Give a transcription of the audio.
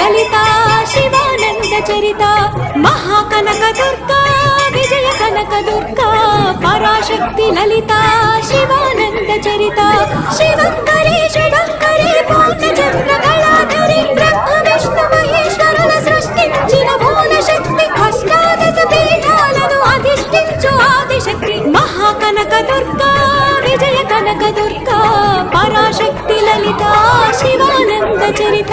లలితా శివానంద చరిత మహాకనక దుర్గా విజయ కనక దుర్గా పరాశక్తి లలితా శివానంద చరిత శివంకరి శుభంకరి పూర్ణచంద్ర కళాధరి బ్రహ్మ విష్ణు మహేశ్వరుల సృష్టించిన మూల శక్తి అష్టాదశ పీఠాలను అధిష్ఠించు ఆదిశక్తి మహాకనక దుర్గా విజయ కనక దుర్గా పరాశక్తి లలితా శివానంద చరిత